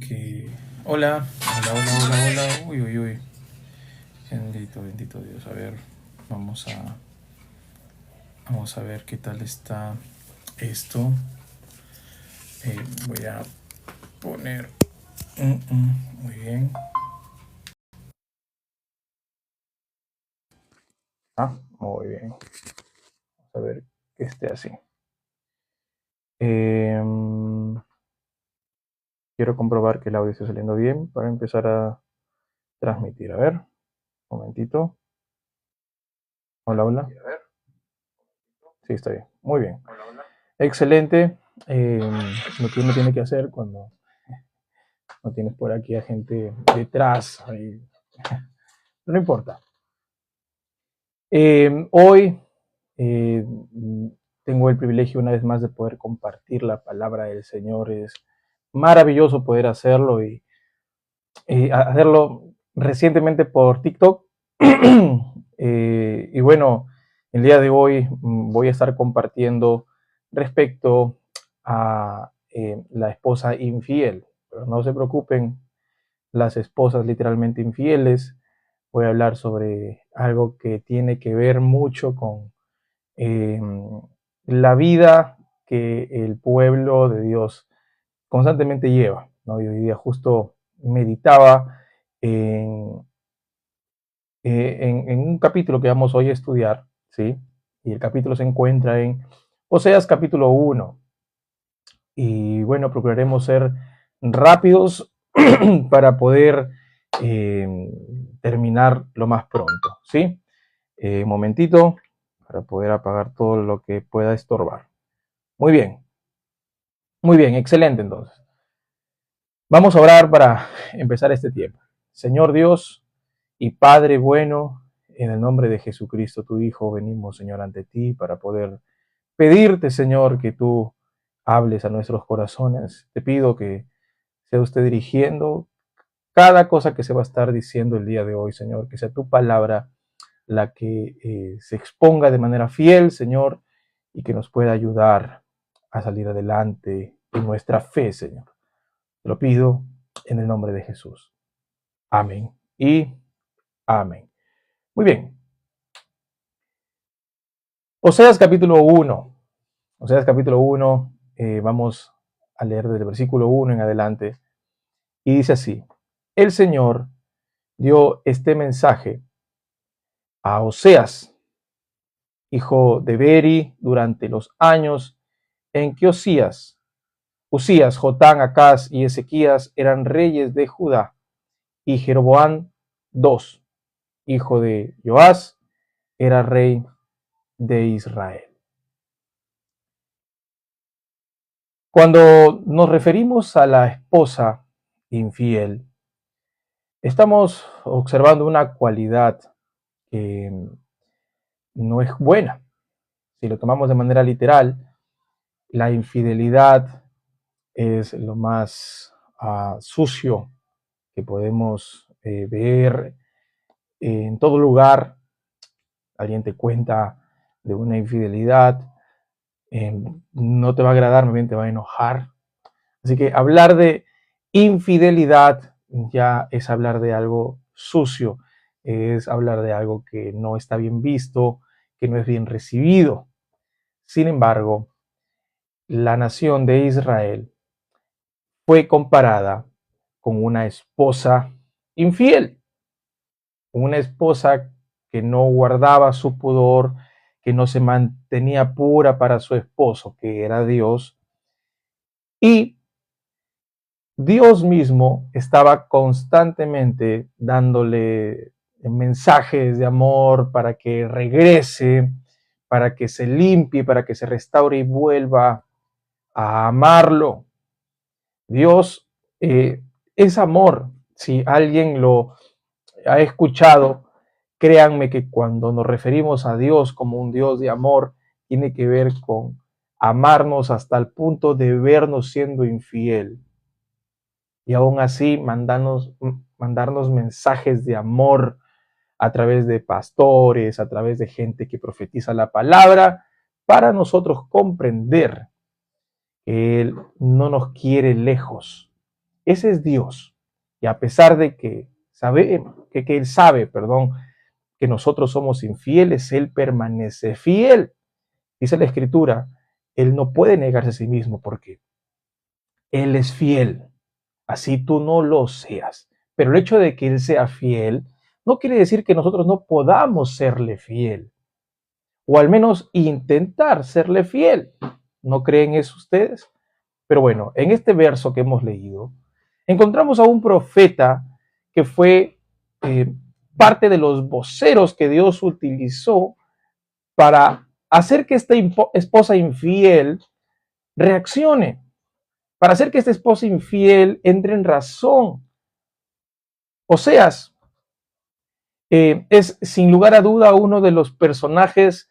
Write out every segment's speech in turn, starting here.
Que... Hola, hola, hola, hola, hola. Uy, uy, uy. Bendito, bendito Dios. A ver, vamos a, vamos a ver qué tal está esto. Voy a poner... muy bien. Muy bien. Vamos a ver que esté así. Quiero comprobar que el audio esté saliendo bien para empezar a transmitir. A ver, un momentito. Hola, hola. Sí, está bien. Muy bien. Excelente. Lo que uno tiene que hacer cuando no tienes por aquí a gente detrás. Ahí. No importa. Hoy eh, tengo el privilegio una vez más de poder compartir la palabra del Señor. Es maravilloso poder hacerlo y hacerlo recientemente por TikTok. Y bueno, el día de hoy voy a estar compartiendo respecto a la esposa infiel. Pero no se preocupen, las esposas literalmente infieles. Voy a hablar sobre algo que tiene que ver mucho con eh, la vida que el pueblo de Dios constantemente lleva, ¿no? Y hoy día justo meditaba en, en un capítulo que vamos hoy a estudiar, ¿sí? Y el capítulo se encuentra en Oseas capítulo 1. Y bueno, procuraremos ser rápidos para poder eh, terminar lo más pronto, ¿sí? Un momentito para poder apagar todo lo que pueda estorbar. Muy bien, excelente entonces. Vamos a orar para empezar este tiempo. Señor Dios y Padre bueno, en el nombre de Jesucristo, tu Hijo, venimos, Señor, ante ti para poder pedirte, Señor, que tú hables a nuestros corazones. Te pido que sea usted dirigiendo cada cosa que se va a estar diciendo el día de hoy, Señor, que sea tu palabra la que se exponga de manera fiel, Señor, y que nos pueda ayudar a salir adelante en nuestra fe, Señor. Te lo pido en el nombre de Jesús. Amén y amén. Muy bien. Oseas capítulo 1. Oseas capítulo 1, vamos a leer desde el versículo 1 en adelante. Y dice así: el Señor dio este mensaje a Oseas, hijo de Beri, durante los años en que Usías, Jotán, Acaz y Ezequías eran reyes de Judá, y Jeroboam II, hijo de Joás, era rey de Israel. Cuando nos referimos a la esposa infiel, estamos observando una cualidad que no es buena. Si lo tomamos de manera literal, la infidelidad es lo más sucio que podemos ver en todo lugar. Alguien te cuenta de una infidelidad, no te va a agradar, más bien te va a enojar. Así que hablar de infidelidad ya es hablar de algo sucio, es hablar de algo que no está bien visto, que no es bien recibido. Sin embargo, la nación de Israel fue comparada con una esposa infiel, una esposa que no guardaba su pudor, que no se mantenía pura para su esposo, que era Dios, y Dios mismo estaba constantemente dándole mensajes de amor para que regrese, para que se limpie, para que se restaure y vuelva a amarlo. Dios es amor. Si alguien lo ha escuchado, créanme que cuando nos referimos a Dios como un Dios de amor, tiene que ver con amarnos hasta el punto de vernos siendo infiel. Y aún así mandarnos mensajes de amor a través de pastores, a través de gente que profetiza la palabra, para nosotros comprender que Él no nos quiere lejos, Ese es Dios. Y a pesar de que Él sabe, que nosotros somos infieles, Él permanece fiel. Dice la Escritura, Él no puede negarse a sí mismo porque Él es fiel. Así tú no lo seas. Pero el hecho de que Él sea fiel no quiere decir que nosotros no podamos serle fiel. O al menos intentar serle fiel. ¿No creen eso ustedes? Pero bueno, en este verso que hemos leído, encontramos a un profeta que fue parte de los voceros que Dios utilizó para hacer que esta esposa infiel reaccione, para hacer que esta esposa infiel entre en razón. Oseas es sin lugar a duda uno de los personajes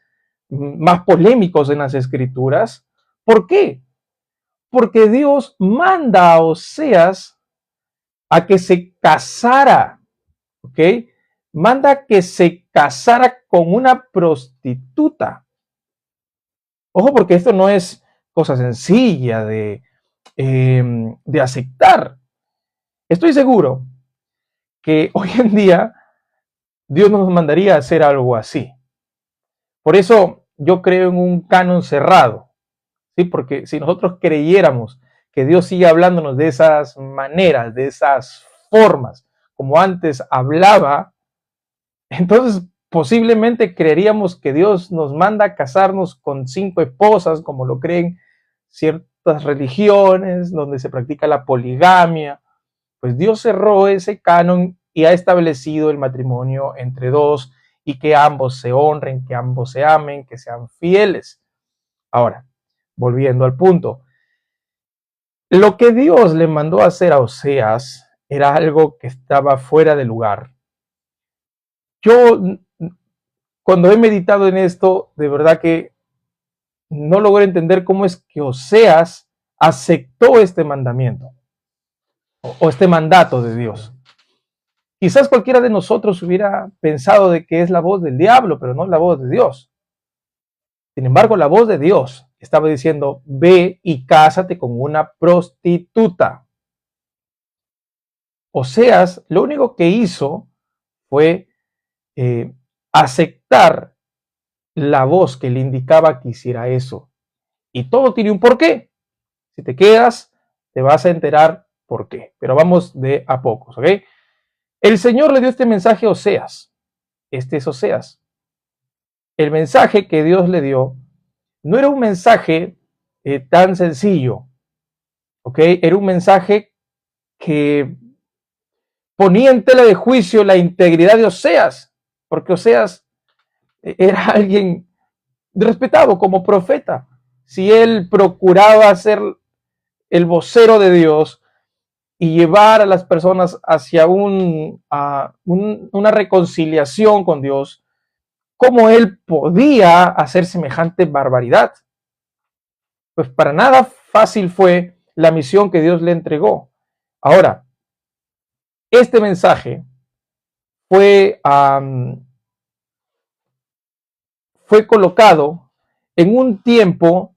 más polémicos en las Escrituras. ¿Por qué? Porque Dios manda a Oseas a que se casara, ¿ok? Manda que se casara con una prostituta. Ojo, porque esto no es cosa sencilla de aceptar. Estoy seguro que hoy en día Dios nos mandaría a hacer algo así. Por eso yo creo en un canon cerrado, ¿sí? Porque si nosotros creyéramos que Dios sigue hablándonos de esas maneras, de esas formas, como antes hablaba, entonces posiblemente creeríamos que Dios nos manda a casarnos con 5 esposas, como lo creen ciertas religiones donde se practica la poligamia. Pues Dios cerró ese canon y ha establecido el matrimonio entre dos y que ambos se honren, que ambos se amen, que sean fieles. Ahora, volviendo al punto, lo que Dios le mandó a hacer a Oseas era algo que estaba fuera de lugar. Yo, cuando he meditado en esto, de verdad que no logro entender cómo es que Oseas aceptó este mandamiento o este mandato de Dios. Quizás cualquiera de nosotros hubiera pensado de que es la voz del diablo, pero no la voz de Dios. Sin embargo, la voz de Dios estaba diciendo, ve y cásate con una prostituta. Oseas lo único que hizo fue aceptar la voz que le indicaba que hiciera eso. Y todo tiene un porqué. Si te quedas, te vas a enterar por qué. Pero vamos de a pocos, ¿ok? El Señor le dio este mensaje a Oseas. Este es Oseas. El mensaje que Dios le dio no era un mensaje tan sencillo, ¿ok? Era un mensaje que ponía en tela de juicio la integridad de Oseas, porque Oseas era alguien respetado como profeta. Si él procuraba ser el vocero de Dios y llevar a las personas hacia una reconciliación con Dios, ¿cómo él podía hacer semejante barbaridad? Pues para nada fácil fue la misión que Dios le entregó. Ahora, este mensaje fue colocado en un tiempo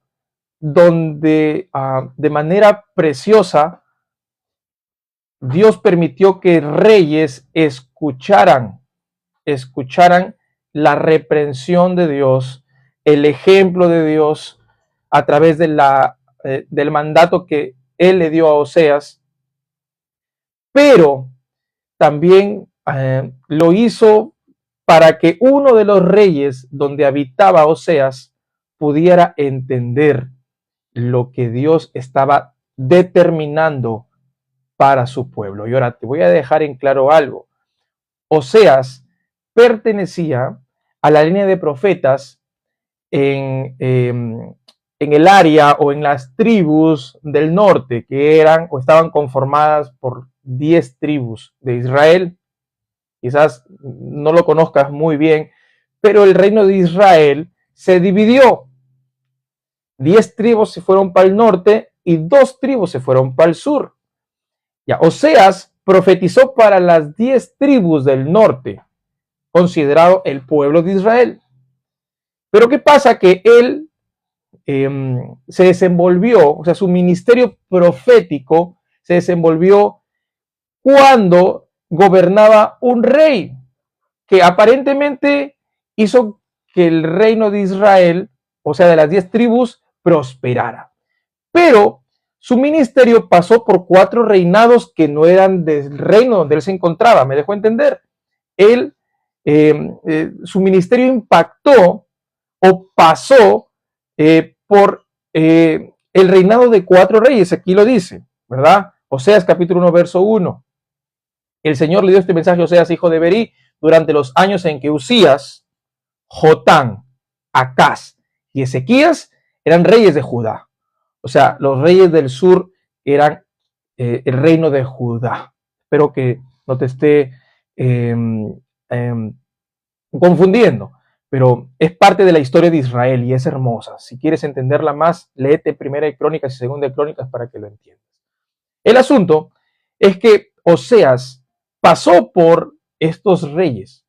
donde de manera preciosa Dios permitió que reyes escucharan la reprensión de Dios, el ejemplo de Dios a través del mandato que Él le dio a Oseas, pero también lo hizo para que uno de los reyes donde habitaba Oseas pudiera entender lo que Dios estaba determinando para su pueblo. Y ahora te voy a dejar en claro algo. Oseas pertenecía a la línea de profetas en el área o en las tribus del norte, que eran o estaban conformadas por 10 tribus de Israel. Quizás no lo conozcas muy bien, pero el reino de Israel se dividió. 10 tribus se fueron para el norte y 2 tribus se fueron para el sur. Ya, Oseas profetizó para las 10 tribus del norte, considerado el pueblo de Israel. Pero ¿qué pasa? Que él se desenvolvió, o sea, su ministerio profético se desenvolvió cuando gobernaba un rey que aparentemente hizo que el reino de Israel, o sea, de las 10 tribus, prosperara. Pero su ministerio pasó por 4 reinados que no eran del reino donde él se encontraba. ¿Me dejó entender? Él, su ministerio impactó o pasó por el reinado de 4 reyes. Aquí lo dice, ¿verdad? Oseas capítulo 1, verso 1. El Señor le dio este mensaje a Oseas, hijo de Berí, durante los años en que Usías, Jotán, Acaz y Ezequías eran reyes de Judá. O sea, los reyes del sur eran el reino de Judá. Espero que no te esté confundiendo, pero es parte de la historia de Israel y es hermosa. Si quieres entenderla más, léete Primera de Crónicas y Segunda de Crónicas para que lo entiendas. El asunto es que Oseas pasó por estos reyes.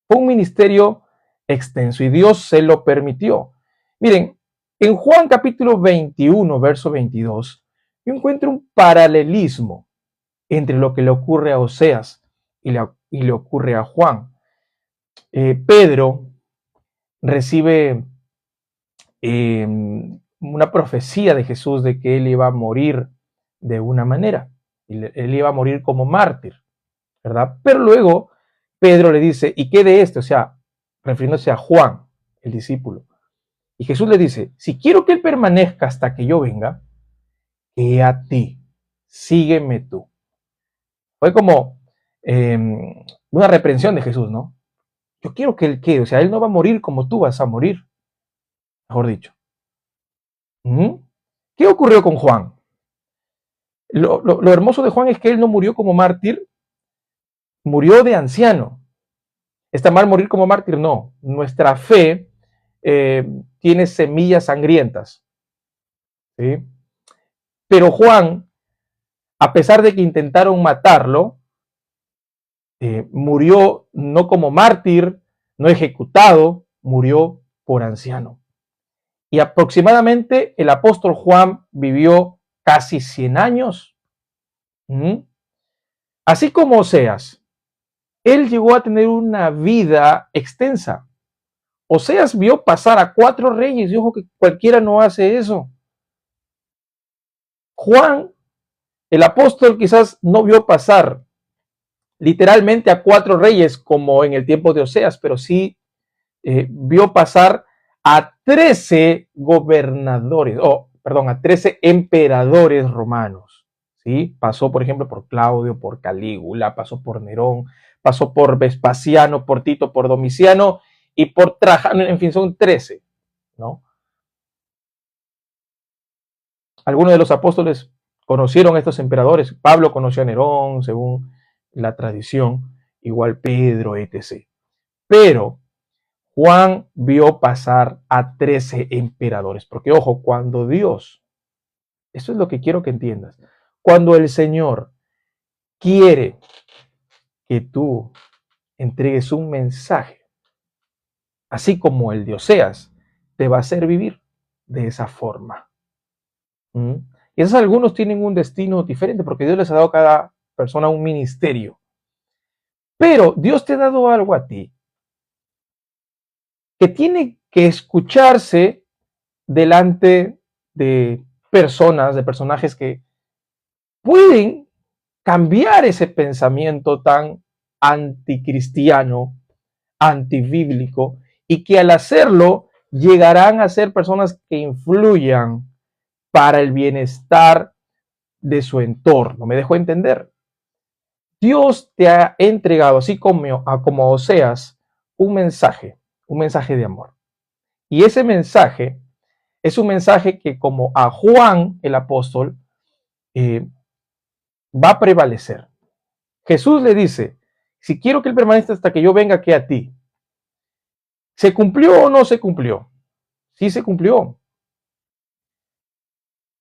Fue un ministerio extenso y Dios se lo permitió. Miren, en Juan capítulo 21, verso 22, yo encuentro un paralelismo entre lo que le ocurre a Oseas y le ocurre a Juan. Pedro recibe una profecía de Jesús de que él iba a morir de una manera. Él iba a morir como mártir, ¿verdad? Pero luego Pedro le dice, ¿y qué de esto? O sea, refiriéndose a Juan, el discípulo. Y Jesús le dice, si quiero que él permanezca hasta que yo venga, que a ti, sígueme tú. Fue como una reprensión de Jesús, ¿no? Yo quiero que él quede, o sea, él no va a morir como tú vas a morir, mejor dicho. ¿Qué ocurrió con Juan? Lo hermoso de Juan es que él no murió como mártir, murió de anciano. ¿Está mal morir como mártir? No. Nuestra fe tiene semillas sangrientas. ¿Sí? Pero Juan, a pesar de que intentaron matarlo, murió no como mártir, no ejecutado, murió por anciano. Y aproximadamente el apóstol Juan vivió casi 100 años. Así como Oseas, él llegó a tener una vida extensa. Oseas vio pasar a 4 reyes, y ojo que cualquiera no hace eso. Juan, el apóstol, quizás no vio pasar literalmente a 4 reyes como en el tiempo de Oseas, pero sí vio pasar a 13 gobernadores, a 13 emperadores romanos. ¿Sí? Pasó, por ejemplo, por Claudio, por Calígula, pasó por Nerón, pasó por Vespasiano, por Tito, por Domiciano y por Trajano, en fin, son 13, ¿no? Algunos de los apóstoles conocieron a estos emperadores. Pablo conoció a Nerón, según la tradición, igual Pedro, etc. Pero Juan vio pasar a 13 emperadores, porque ojo, cuando Dios, eso es lo que quiero que entiendas, cuando el Señor quiere que tú entregues un mensaje, así como el de Oseas, te va a hacer vivir de esa forma. Y esos algunos tienen un destino diferente porque Dios les ha dado a cada persona un ministerio. Pero Dios te ha dado algo a ti que tiene que escucharse delante de personas, de personajes que pueden cambiar ese pensamiento tan anticristiano, antibíblico, y que al hacerlo llegarán a ser personas que influyan para el bienestar de su entorno. ¿Me dejó entender? Dios te ha entregado, así como Oseas, un mensaje de amor. Y ese mensaje es un mensaje que, como a Juan el apóstol, va a prevalecer. Jesús le dice, si quiero que él permanezca hasta que yo venga, que a ti. ¿Se cumplió o no se cumplió? Sí se cumplió.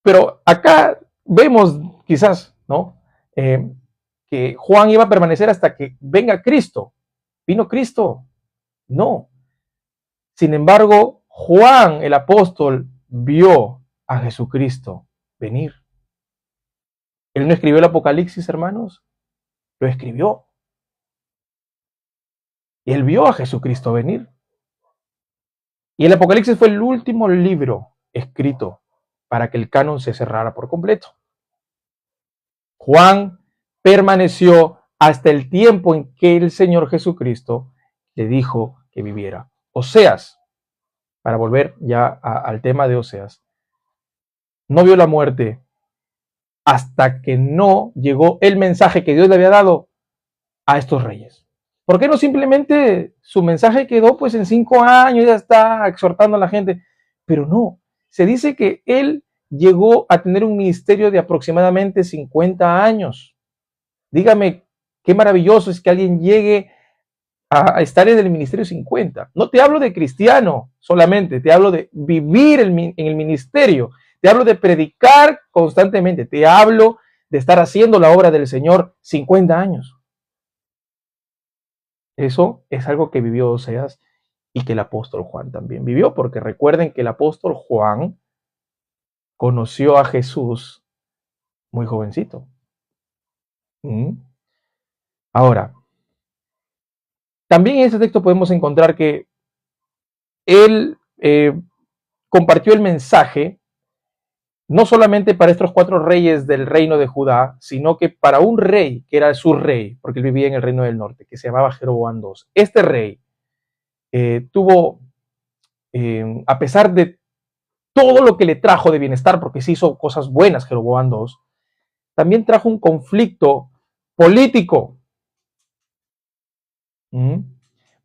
Pero acá vemos quizás, ¿no? Que Juan iba a permanecer hasta que venga Cristo. ¿Vino Cristo? No. Sin embargo, Juan el apóstol vio a Jesucristo venir. Él no escribió el Apocalipsis, hermanos, lo escribió. Y él vio a Jesucristo venir. Y el Apocalipsis fue el último libro escrito para que el canon se cerrara por completo. Juan permaneció hasta el tiempo en que el Señor Jesucristo le dijo que viviera. Oseas, para volver ya al tema de Oseas, no vio la muerte hasta que no llegó el mensaje que Dios le había dado a estos reyes. ¿Por qué no simplemente su mensaje quedó pues en 5 años, ya está exhortando a la gente? Pero no, se dice que él llegó a tener un ministerio de aproximadamente 50 años. Dígame, qué maravilloso es que alguien llegue a estar en el ministerio 50. No te hablo de cristiano solamente, te hablo de vivir en el ministerio, te hablo de predicar constantemente, te hablo de estar haciendo la obra del Señor 50 años. Eso es algo que vivió Oseas y que el apóstol Juan también vivió, porque recuerden que el apóstol Juan conoció a Jesús muy jovencito. Ahora, también en este texto podemos encontrar que él compartió el mensaje no solamente para estos 4 reyes del reino de Judá, sino que para un rey que era su rey, porque él vivía en el reino del norte, que se llamaba Jeroboam II. Este rey tuvo, a pesar de todo lo que le trajo de bienestar, porque se hizo cosas buenas Jeroboam II, también trajo un conflicto político.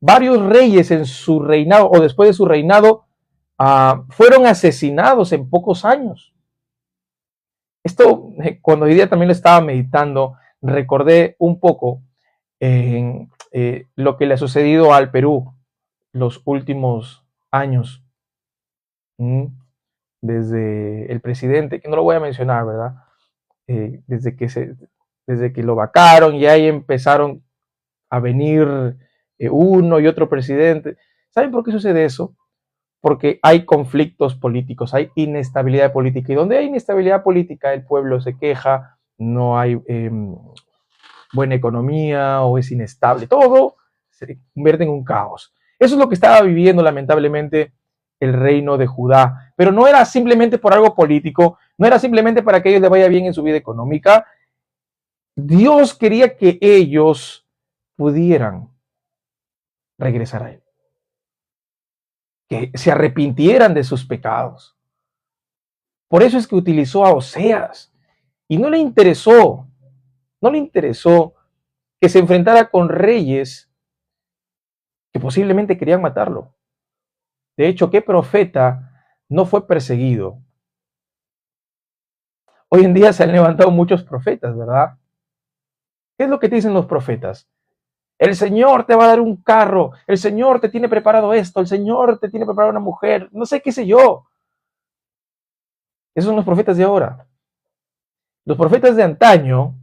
Varios reyes en su reinado o después de su reinado fueron asesinados en pocos años. Esto, cuando hoy día también lo estaba meditando, recordé un poco en lo que le ha sucedido al Perú los últimos años. Desde el presidente, que no lo voy a mencionar, ¿verdad? Desde que lo vacaron y ahí empezaron a venir uno y otro presidente. ¿Saben por qué sucede eso? Porque hay conflictos políticos, hay inestabilidad política. Y donde hay inestabilidad política, el pueblo se queja, no hay buena economía o es inestable. Todo se convierte en un caos. Eso es lo que estaba viviendo, lamentablemente, el reino de Judá. Pero no era simplemente por algo político, no era simplemente para que a ellos les vaya bien en su vida económica. Dios quería que ellos pudieran regresar a Él, que se arrepintieran de sus pecados. Por eso es que utilizó a Oseas y no le interesó que se enfrentara con reyes que posiblemente querían matarlo. De hecho, ¿qué profeta no fue perseguido? Hoy en día se han levantado muchos profetas, ¿verdad? ¿Qué es lo que te dicen los profetas? El Señor te va a dar un carro, el Señor te tiene preparado esto, el Señor te tiene preparado una mujer, no sé qué sé yo. Esos son los profetas de ahora. Los profetas de antaño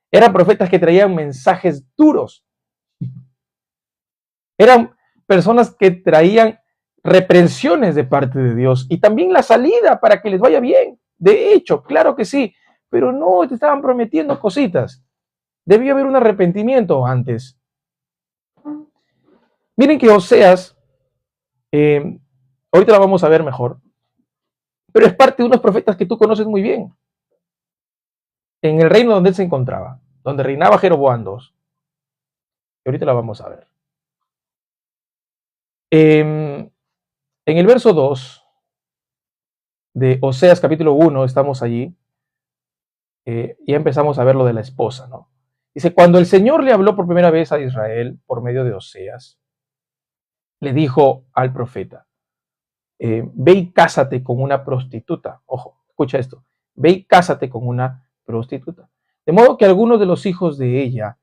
eran profetas que traían mensajes duros. Eran personas que traían reprensiones de parte de Dios y también la salida para que les vaya bien. De hecho, claro que sí, pero no te estaban prometiendo cositas. Debía haber un arrepentimiento antes. Miren que Oseas, ahorita la vamos a ver mejor, pero es parte de unos profetas que tú conoces muy bien. En el reino donde él se encontraba, donde reinaba Jeroboam II. Y ahorita la vamos a ver. En el verso 2 de Oseas capítulo 1, estamos allí, ya empezamos a ver lo de la esposa, ¿no? Dice, cuando el Señor le habló por primera vez a Israel por medio de Oseas, le dijo al profeta, ve y cásate con una prostituta. Ojo, escucha esto. Ve y cásate con una prostituta. De modo que algunos de los hijos de ella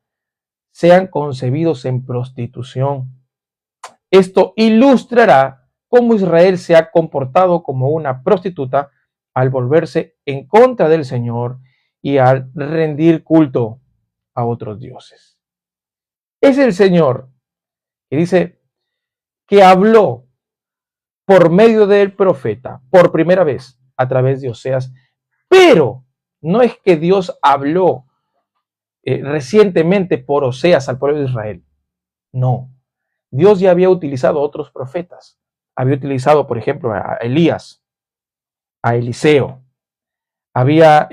sean concebidos en prostitución. Esto ilustrará cómo Israel se ha comportado como una prostituta al volverse en contra del Señor y al rendir culto a otros dioses. Es el Señor que dice que habló por medio del profeta por primera vez a través de Oseas, pero no es que Dios habló recientemente por Oseas al pueblo de Israel. No. Dios ya había utilizado a otros profetas. Había utilizado, por ejemplo, a Elías, a Eliseo. Había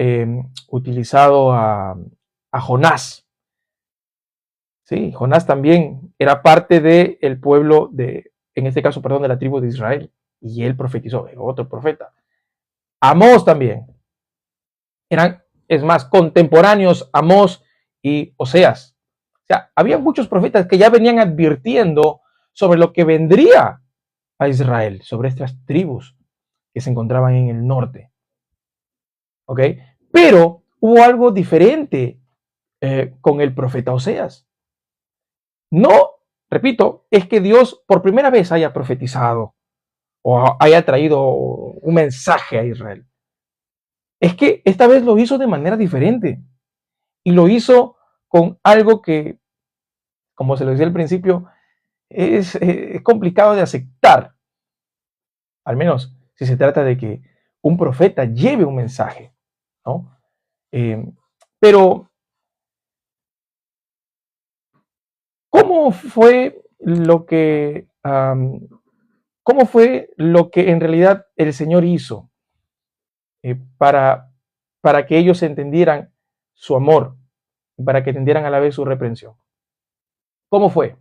utilizado a Jonás. Sí, Jonás también era parte del pueblo en este caso, perdón, de la tribu de Israel. Y él profetizó, otro profeta. Amós también. Eran, es más, contemporáneos Amós y Oseas. O sea, había muchos profetas que ya venían advirtiendo sobre lo que vendría a Israel, sobre estas tribus que se encontraban en el norte. ¿Ok? Pero hubo algo diferente con el profeta Oseas. No, repito, es que Dios por primera vez haya profetizado o haya traído un mensaje a Israel. Es que esta vez lo hizo de manera diferente y lo hizo con algo que, como se lo decía al principio, es complicado de aceptar, al menos si se trata de que un profeta lleve un mensaje, ¿no? Pero, ¿cómo fue lo que, cómo fue lo que en realidad el Señor hizo para que ellos entendieran su amor, para que entendieran a la vez su reprensión? ¿Cómo fue?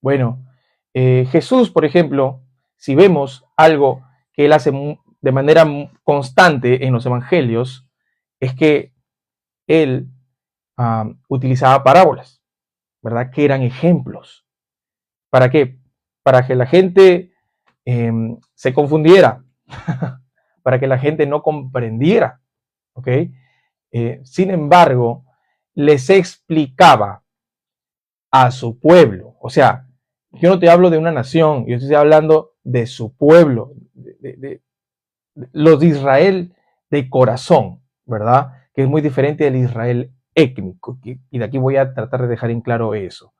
Bueno, Jesús, por ejemplo, si vemos algo que él hace de manera constante en los evangelios, es que él utilizaba parábolas, ¿verdad? Que eran ejemplos. ¿Para qué? Para que la gente se confundiera, para que la gente no comprendiera, ¿ok? Sin embargo, les explicaba a su pueblo, o sea, yo no te hablo de una nación, yo estoy hablando de su pueblo, de los de Israel de corazón, ¿verdad? Que es muy diferente del Israel étnico, y de aquí voy a tratar de dejar en claro eso.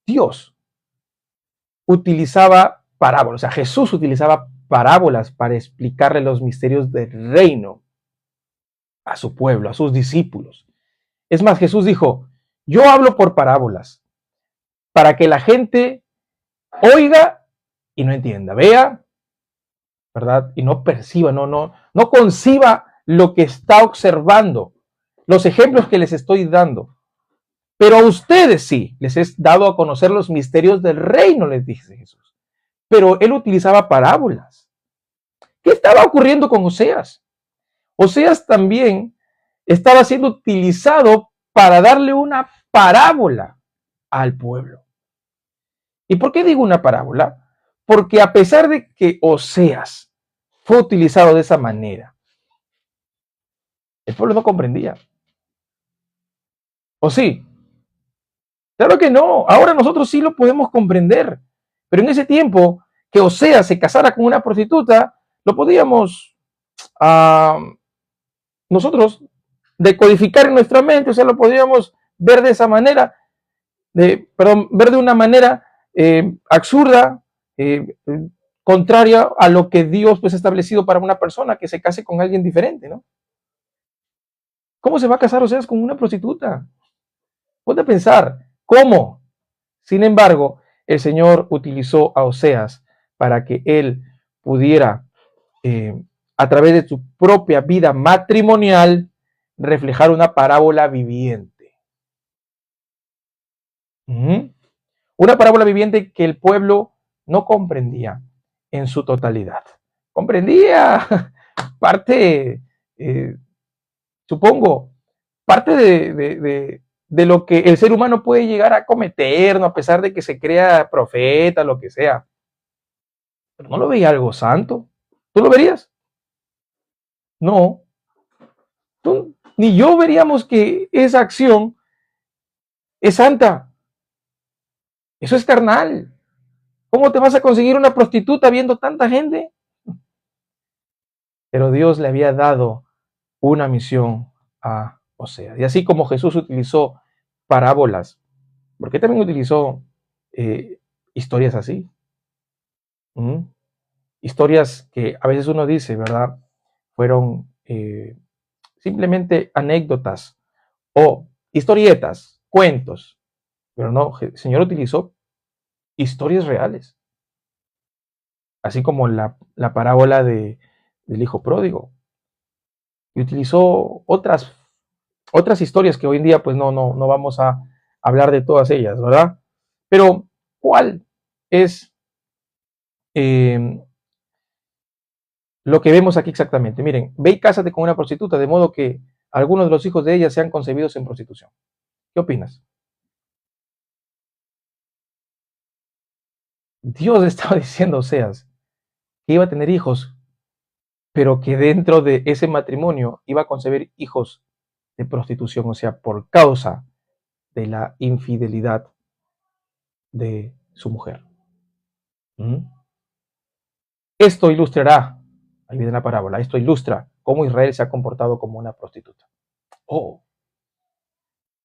Dios utilizaba parábolas, o sea, Jesús utilizaba parábolas para explicarle los misterios del reino a su pueblo, a sus discípulos. Es más, Jesús dijo, yo hablo por parábolas para que la gente oiga y no entienda, vea, ¿verdad? Y no perciba, no conciba lo que está observando, los ejemplos que les estoy dando. Pero a ustedes sí, les he dado a conocer los misterios del reino, les dice Jesús. Pero él utilizaba parábolas. ¿Qué estaba ocurriendo con Oseas? Oseas también estaba siendo utilizado para darle una parábola al pueblo. ¿Y por qué digo una parábola? Porque a pesar de que Oseas fue utilizado de esa manera, el pueblo no comprendía. ¿O sí? Claro que no. Ahora nosotros sí lo podemos comprender. Pero en ese tiempo que Oseas se casara con una prostituta, lo podíamos nosotros decodificar en nuestra mente, o sea, lo podíamos ver de esa manera, ver de una manera absurda, contraria a lo que Dios pues ha establecido para una persona que se case con alguien diferente, ¿no? ¿Cómo se va a casar Oseas con una prostituta? Ponte a pensar, ¿cómo? Sin embargo, el Señor utilizó a Oseas para que él pudiera, a través de su propia vida matrimonial, reflejar una parábola viviente. Una parábola viviente que el pueblo no comprendía en su totalidad. Comprendía parte, supongo, parte de lo que el ser humano puede llegar a cometer, ¿no? A pesar de que se crea profeta, lo que sea. Pero no lo veía algo santo. ¿Tú lo verías? No. Tú, ni yo veríamos que esa acción es santa. Eso es carnal. ¿Cómo te vas a conseguir una prostituta viendo tanta gente? Pero Dios le había dado una misión a Oseas. Y así como Jesús utilizó parábolas, ¿por qué también utilizó historias así? Historias que a veces uno dice, ¿verdad? Fueron simplemente anécdotas o historietas, cuentos, pero no, el Señor utilizó historias reales, así como la parábola del hijo pródigo, y utilizó otras historias que hoy en día pues no vamos a hablar de todas ellas, ¿verdad? Pero, ¿cuál es eh, lo que vemos aquí exactamente? Miren, ve y cásate con una prostituta, de modo que algunos de los hijos de ella sean concebidos en prostitución. ¿Qué opinas? Dios estaba diciendo, Oseas, que iba a tener hijos, pero que dentro de ese matrimonio iba a concebir hijos de prostitución, o sea, por causa de la infidelidad de su mujer. ¿Mm? Esto ilustrará, ahí viene la parábola, esto ilustra cómo Israel se ha comportado como una prostituta. Oh,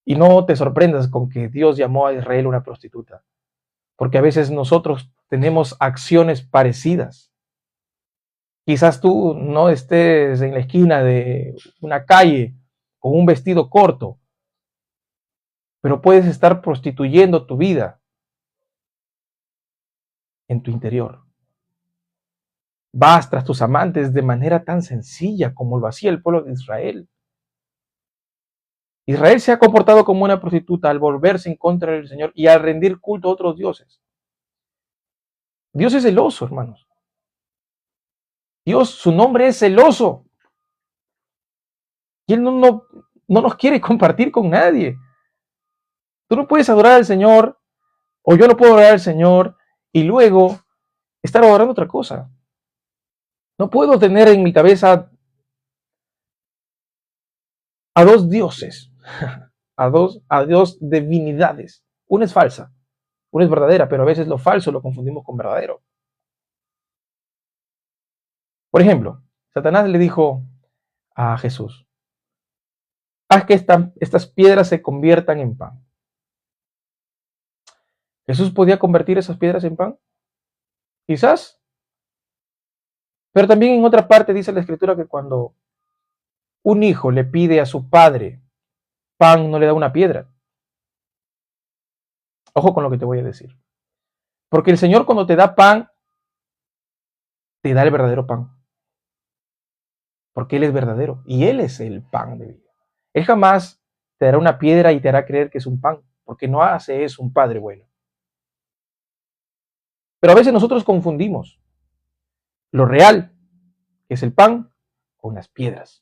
y no te sorprendas con que Dios llamó a Israel una prostituta, porque a veces nosotros tenemos acciones parecidas. Quizás tú no estés en la esquina de una calle con un vestido corto, pero puedes estar prostituyendo tu vida en tu interior. Vas tras tus amantes de manera tan sencilla como lo hacía el pueblo de Israel. Israel se ha comportado como una prostituta al volverse en contra del Señor y al rendir culto a otros dioses. Dios es celoso, hermanos. Dios, su nombre es celoso. Y Él no nos quiere compartir con nadie. Tú no puedes adorar al Señor, o yo no puedo adorar al Señor, y luego estar adorando otra cosa. No puedo tener en mi cabeza a dos dioses, a dos divinidades. Una es falsa, una es verdadera, pero a veces lo falso lo confundimos con verdadero. Por ejemplo, Satanás le dijo a Jesús, haz que estas piedras se conviertan en pan. ¿Jesús podía convertir esas piedras en pan? Quizás, pero también en otra parte dice la escritura que cuando un hijo le pide a su padre pan, no le da una piedra. Ojo con lo que te voy a decir. Porque el Señor cuando te da pan, te da el verdadero pan. Porque Él es verdadero y Él es el pan de vida. Él jamás te dará una piedra y te hará creer que es un pan, porque no hace eso un padre bueno. Pero a veces nosotros confundimos lo real, que es el pan, con las piedras.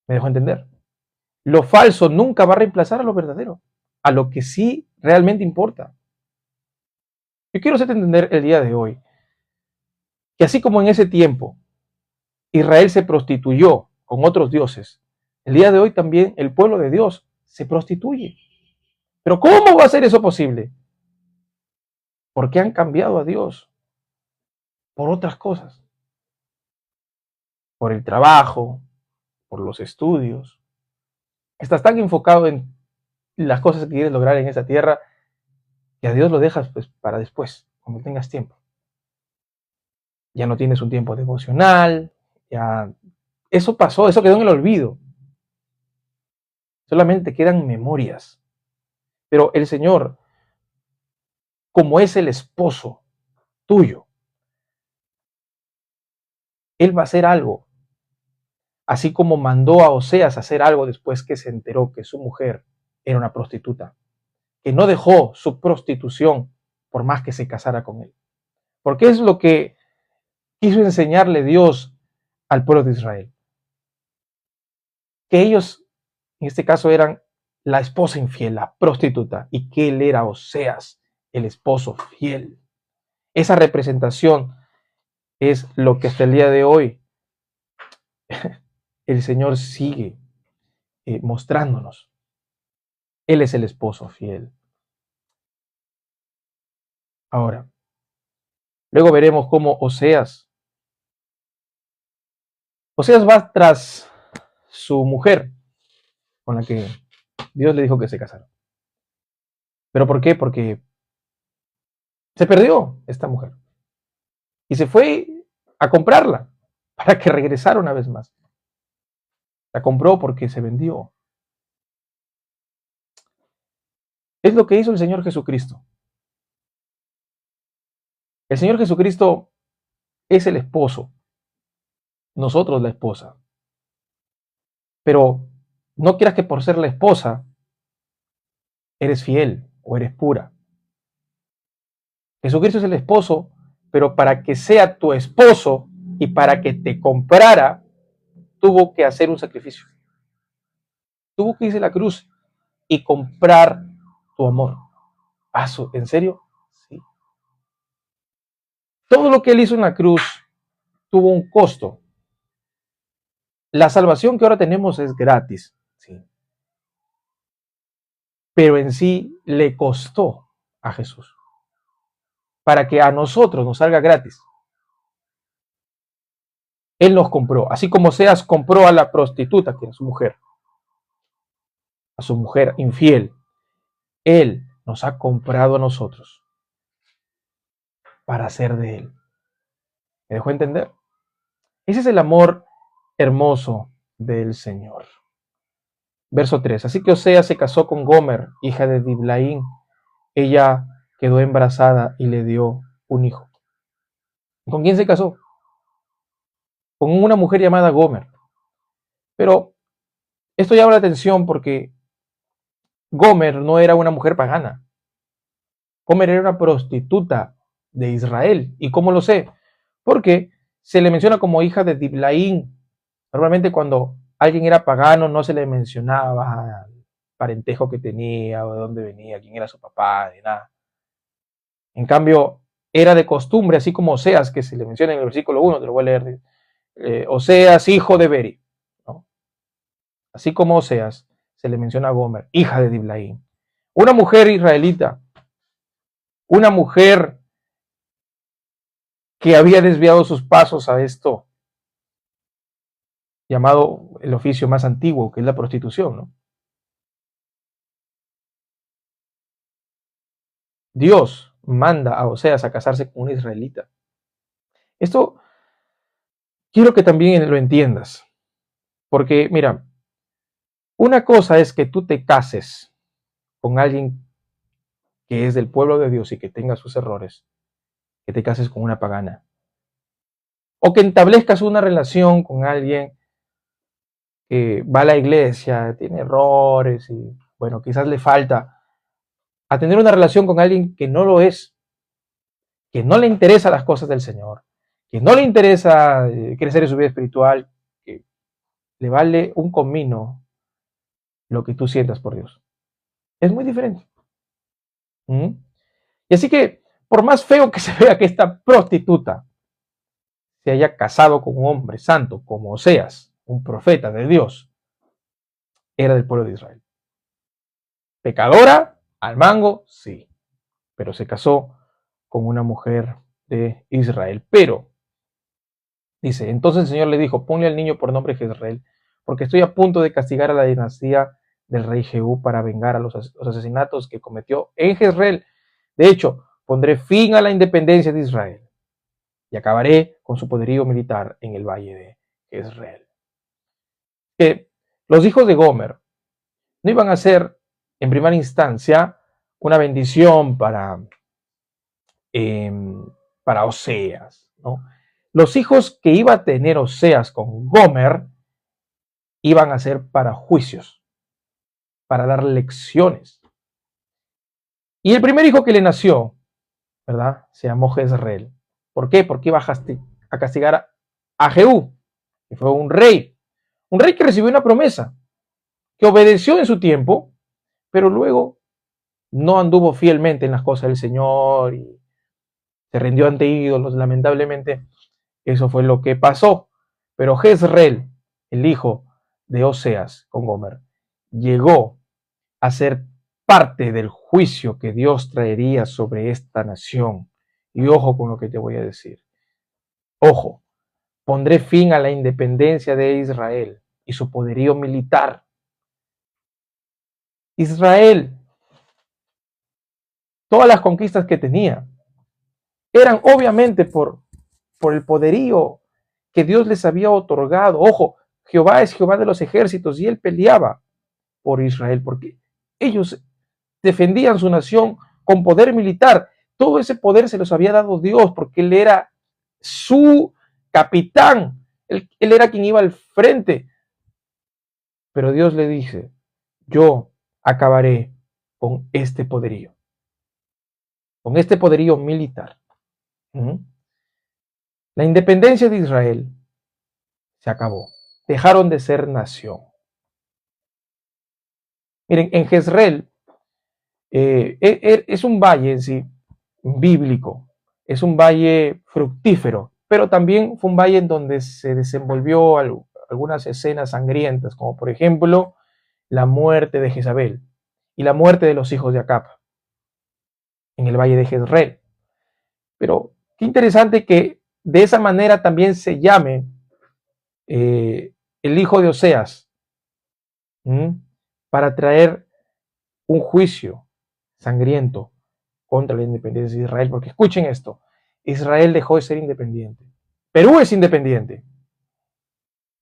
¿Me dejo entender? Lo falso nunca va a reemplazar a lo verdadero, a lo que sí realmente importa. Yo quiero hacerte entender el día de hoy que así como en ese tiempo Israel se prostituyó con otros dioses, el día de hoy también el pueblo de Dios se prostituye. Pero ¿cómo va a ser eso posible? Porque han cambiado a Dios por otras cosas, por el trabajo, por los estudios. Estás tan enfocado en las cosas que quieres lograr en esa tierra que a Dios lo dejas pues para después, cuando tengas tiempo. Ya no tienes un tiempo devocional, ya eso pasó, eso quedó en el olvido. Solamente quedan memorias. Pero el Señor, como es el esposo tuyo, Él va a hacer algo. Así como mandó a Oseas a hacer algo después que se enteró que su mujer era una prostituta, que no dejó su prostitución por más que se casara con él. Porque es lo que quiso enseñarle Dios al pueblo de Israel. Que ellos, en este caso, eran la esposa infiel, la prostituta, y que él era Oseas, el esposo fiel. Esa representación es lo que hasta el día de hoy el Señor sigue mostrándonos. Él es el esposo fiel. Ahora, luego veremos cómo Oseas va tras su mujer, con la que Dios le dijo que se casara. ¿Pero por qué? Porque se perdió esta mujer. Y se fue a comprarla para que regresara una vez más. La compró porque se vendió. Es lo que hizo el Señor Jesucristo. El Señor Jesucristo es el esposo, nosotros la esposa. Pero no quieras que por ser la esposa eres fiel o eres pura. Jesucristo es el esposo, pero para que sea tu esposo y para que te comprara, tuvo que hacer un sacrificio. Tuvo que irse a la cruz y comprar tu amor. ¿En serio? Sí. Todo lo que él hizo en la cruz tuvo un costo. La salvación que ahora tenemos es gratis, sí. Pero en sí le costó a Jesús para que a nosotros nos salga gratis. Él nos compró, así como Oseas compró a la prostituta, que era a su mujer infiel. Él nos ha comprado a nosotros para ser de Él. ¿Me dejó entender? Ese es el amor hermoso del Señor. Verso 3. Así que Oseas se casó con Gomer, hija de Diblaim. Ella quedó embarazada y le dio un hijo. ¿Con quién se casó? Con una mujer llamada Gomer. Pero esto llama la atención porque Gomer no era una mujer pagana. Gomer era una prostituta de Israel. ¿Y cómo lo sé? Porque se le menciona como hija de Diblaim. Normalmente cuando alguien era pagano no se le mencionaba el parentejo que tenía o de dónde venía, quién era su papá, ni nada. En cambio, era de costumbre, así como Oseas, que se le menciona en el versículo 1, te lo voy a leer. Oseas, hijo de Beri, ¿no? Así como Oseas, se le menciona a Gomer, hija de Diblaim. Una mujer israelita, una mujer que había desviado sus pasos a esto, llamado el oficio más antiguo, que es la prostitución, ¿no? Dios manda a Oseas a casarse con una israelita. Esto quiero que también lo entiendas, porque mira, una cosa es que tú te cases con alguien que es del pueblo de Dios y que tenga sus errores, que te cases con una pagana, o que establezcas una relación con alguien que va a la iglesia, tiene errores y bueno, quizás le falta a tener una relación con alguien que no lo es, que no le interesa las cosas del Señor, que no le interesa crecer en su vida espiritual, que le vale un comino lo que tú sientas por Dios. Es muy diferente. ¿Mm? Y así que, por más feo que se vea que esta prostituta se haya casado con un hombre santo como Oseas, un profeta de Dios, era del pueblo de Israel. Pecadora, al mango, sí, pero se casó con una mujer de Israel. Pero, dice, entonces el Señor le dijo, ponle al niño por nombre Jezreel, porque estoy a punto de castigar a la dinastía del rey Jehú para vengar a los asesinatos que cometió en Jezreel. De hecho, pondré fin a la independencia de Israel y acabaré con su poderío militar en el valle de Jezreel. Que los hijos de Gomer no iban a ser, en primera instancia, una bendición para Oseas, ¿no? Los hijos que iba a tener Oseas con Gomer iban a ser para juicios, para dar lecciones. Y el primer hijo que le nació, ¿verdad? Se llamó Jezreel. ¿Por qué? Porque iba a castigar a Jehú, que fue un rey que recibió una promesa, que obedeció en su tiempo, pero luego no anduvo fielmente en las cosas del Señor y se rindió ante ídolos. Lamentablemente, eso fue lo que pasó. Pero Jezreel, el hijo de Oseas con Gomer, llegó a ser parte del juicio que Dios traería sobre esta nación. Y ojo con lo que te voy a decir. Ojo, pondré fin a la independencia de Israel y su poderío militar. Israel, todas las conquistas que tenía, eran obviamente por el poderío que Dios les había otorgado. Ojo, Jehová es Jehová de los ejércitos, y él peleaba por Israel, porque ellos defendían su nación con poder militar. Todo ese poder se los había dado Dios, porque él era su capitán, él era quien iba al frente. Pero Dios le dice, yo acabaré con este poderío militar. La independencia de Israel se acabó. Dejaron de ser nación. Miren, en Jezreel es un valle en sí bíblico, es un valle fructífero, pero también fue un valle en donde se desenvolvió algunas escenas sangrientas, como por ejemplo la muerte de Jezabel y la muerte de los hijos de Acab en el valle de Jezreel. Pero qué interesante que de esa manera también se llame el hijo de Oseas, para traer un juicio sangriento contra la independencia de Israel, porque escuchen esto, Israel dejó de ser independiente, Perú es independiente,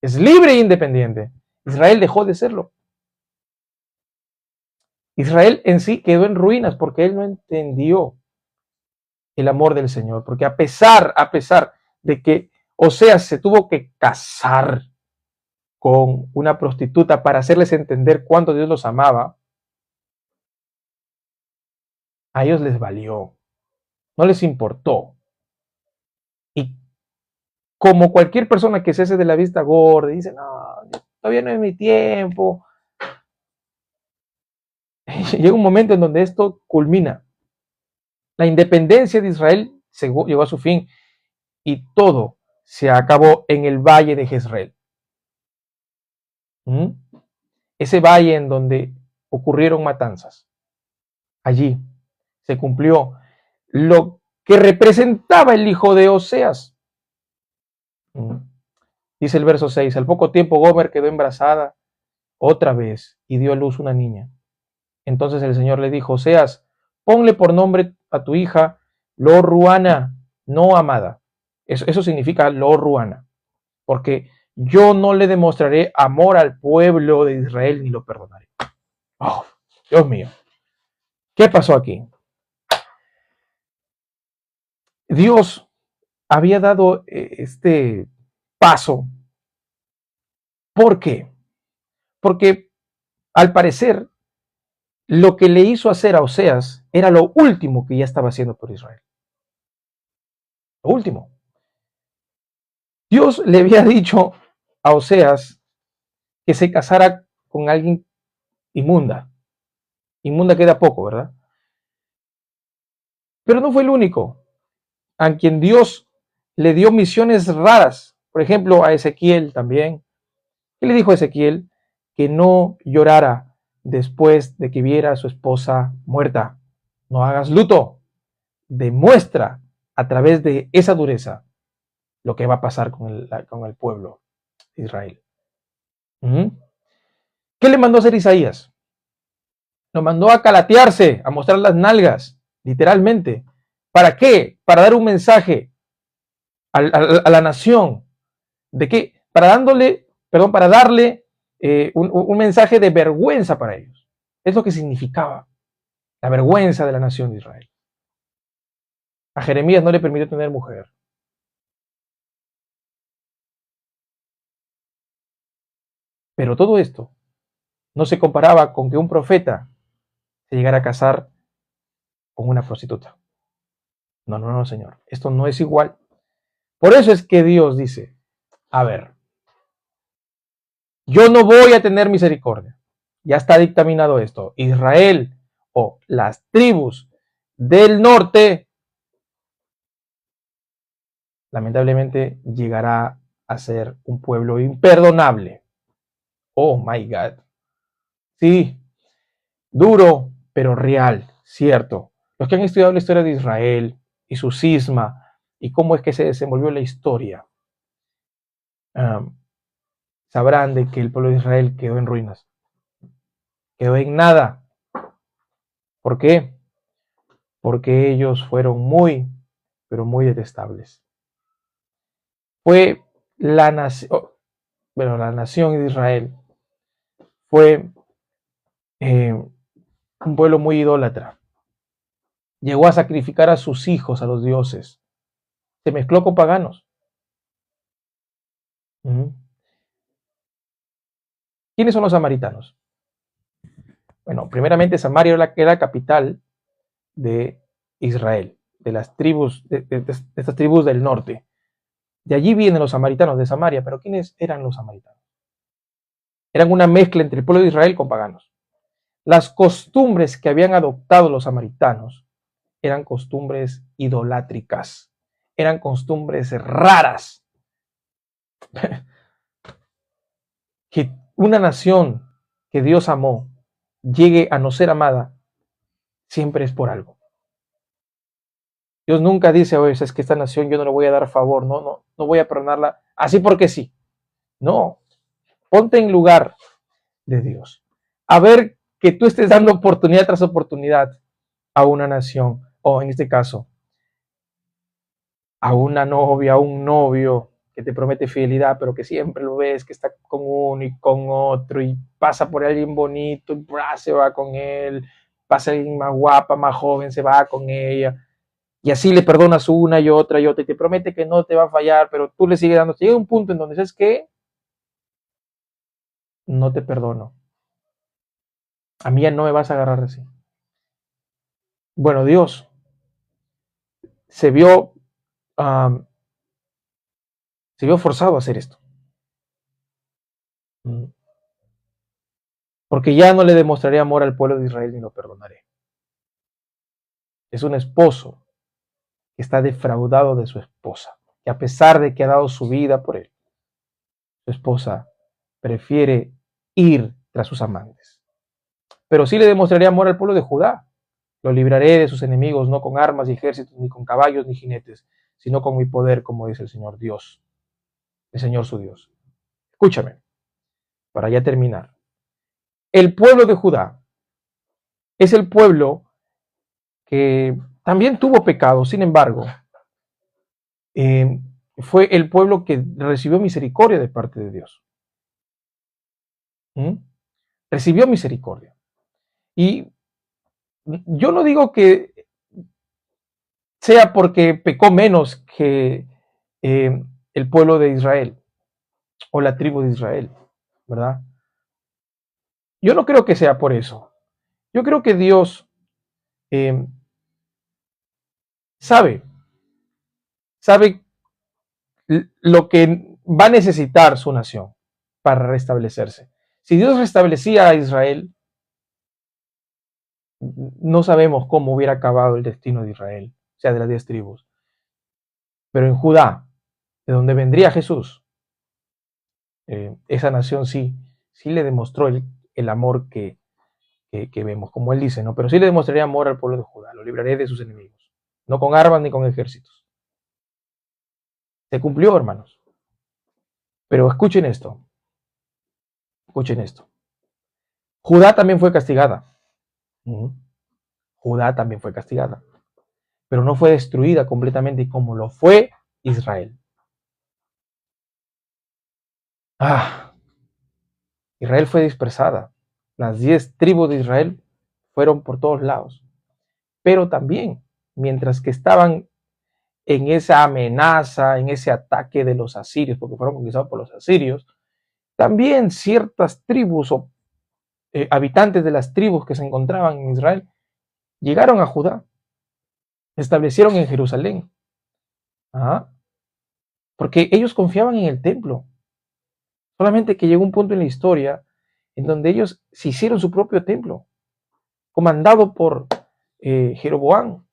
es libre e independiente, Israel dejó de serlo. Israel en sí quedó en ruinas porque él no entendió el amor del Señor, porque a pesar de que Oseas se tuvo que casar con una prostituta para hacerles entender cuánto Dios los amaba, a ellos les valió, no les importó. Y como cualquier persona que se hace de la vista gorda y dice, no, todavía no es mi tiempo, llega un momento en donde esto culmina. La independencia de Israel llegó a su fin y todo se acabó en el valle de Jezreel. Ese valle en donde ocurrieron matanzas. Allí se cumplió lo que representaba el hijo de Oseas. Dice el verso 6, al poco tiempo Gomer quedó embarazada otra vez y dio a luz una niña. Entonces el Señor le dijo, Oseas, ponle por nombre a tu hija Lo Ruana, no amada. Eso significa Lo Ruana, porque yo no le demostraré amor al pueblo de Israel ni lo perdonaré. Oh, Dios mío. ¿Qué pasó aquí? Dios había dado este paso. ¿Por qué? Porque al parecer lo que le hizo hacer a Oseas era lo último que ya estaba haciendo por Israel. Lo último. Dios le había dicho a Oseas que se casara con alguien inmunda. Inmunda queda poco, ¿verdad? Pero no fue el único a quien Dios le dio misiones raras. Por ejemplo, a Ezequiel también. ¿Qué le dijo a Ezequiel? Que no llorara después de que viera a su esposa muerta. No hagas luto. Demuestra a través de esa dureza lo que va a pasar con el pueblo de Israel. ¿Qué le mandó a hacer Isaías? Lo mandó a calatearse, a mostrar las nalgas, literalmente. ¿Para qué? Para dar un mensaje a la nación. ¿De qué? Para darle un mensaje de vergüenza para ellos. Es lo que significaba la vergüenza de la nación de Israel. A Jeremías no le permitió tener mujer. Pero todo esto no se comparaba con que un profeta se llegara a casar con una prostituta. No, no, no, Señor. Esto no es igual. Por eso es que Dios dice, a ver, yo no voy a tener misericordia. Ya está dictaminado esto. Israel o las tribus del norte, lamentablemente llegará a ser un pueblo imperdonable. Oh my God. Sí, duro, pero real, cierto. Los que han estudiado la historia de Israel y su cisma y cómo es que se desenvolvió la historia, sabrán de que el pueblo de Israel quedó en ruinas, quedó en nada. ¿Por qué? Porque ellos fueron muy, pero muy detestables. Fue la nación, bueno, la nación de Israel fue un pueblo muy idólatra. Llegó a sacrificar a sus hijos a los dioses. Se mezcló con paganos. ¿Quiénes son los samaritanos? Bueno, primeramente Samaria era la capital de Israel, de las tribus, de estas tribus del norte. De allí vienen los samaritanos de Samaria, pero ¿quiénes eran los samaritanos? Eran una mezcla entre el pueblo de Israel con paganos. Las costumbres que habían adoptado los samaritanos eran costumbres idolátricas, eran costumbres raras. Que una nación que Dios amó llegue a no ser amada, siempre es por algo. Dios nunca dice, oye, es que esta nación yo no le voy a dar favor, no voy a perdonarla así porque sí. No, ponte en lugar de Dios. A ver que tú estés dando oportunidad tras oportunidad a una nación, o en este caso, a una novia, a un novio que te promete fidelidad, pero que siempre lo ves que está con uno y con otro y pasa por alguien bonito y se va con él, pasa alguien más guapa, más joven, se va con ella y así le perdonas una y otra y te promete que no te va a fallar, pero tú le sigues dando. Llega un punto en donde sabes que no te perdono. A mí ya no me vas a agarrar así. Bueno, Dios se vio forzado a hacer esto. Porque ya no le demostraré amor al pueblo de Israel ni lo perdonaré. Es un esposo que está defraudado de su esposa, que a pesar de que ha dado su vida por él, su esposa prefiere ir tras sus amantes. Pero sí le demostraré amor al pueblo de Judá. Lo libraré de sus enemigos, no con armas y ejércitos, ni con caballos ni jinetes, sino con mi poder, como dice el Señor Dios, el Señor su Dios. Escúchame, para ya terminar. El pueblo de Judá es el pueblo que también tuvo pecado, sin embargo, fue el pueblo que recibió misericordia de parte de Dios. Recibió misericordia. Y yo no digo que sea porque pecó menos que el pueblo de Israel o la tribu de Israel, ¿verdad? Yo no creo que sea por eso. Yo creo que Dios sabe lo que va a necesitar su nación para restablecerse. Si Dios restablecía a Israel, no sabemos cómo hubiera acabado el destino de Israel, o sea, de las 10 tribus. Pero en Judá, de donde vendría Jesús, esa nación sí le demostró el amor que vemos, como él dice, ¿no? Pero sí le demostraría amor al pueblo de Judá, lo libraré de sus enemigos, no con armas ni con ejércitos. Se cumplió, hermanos. Pero escuchen esto. Escuchen esto. Judá también fue castigada. Judá también fue castigada. Pero no fue destruida completamente como lo fue Israel. Israel fue dispersada. Las 10 tribus de Israel fueron por todos lados. Pero también, mientras que estaban en esa amenaza, en ese ataque de los asirios, porque fueron conquistados por los asirios, también ciertas tribus o habitantes de las tribus que se encontraban en Israel llegaron a Judá, se establecieron en Jerusalén, porque ellos confiaban en el templo. Solamente que llegó un punto en la historia en donde ellos se hicieron su propio templo, comandado por Jeroboam.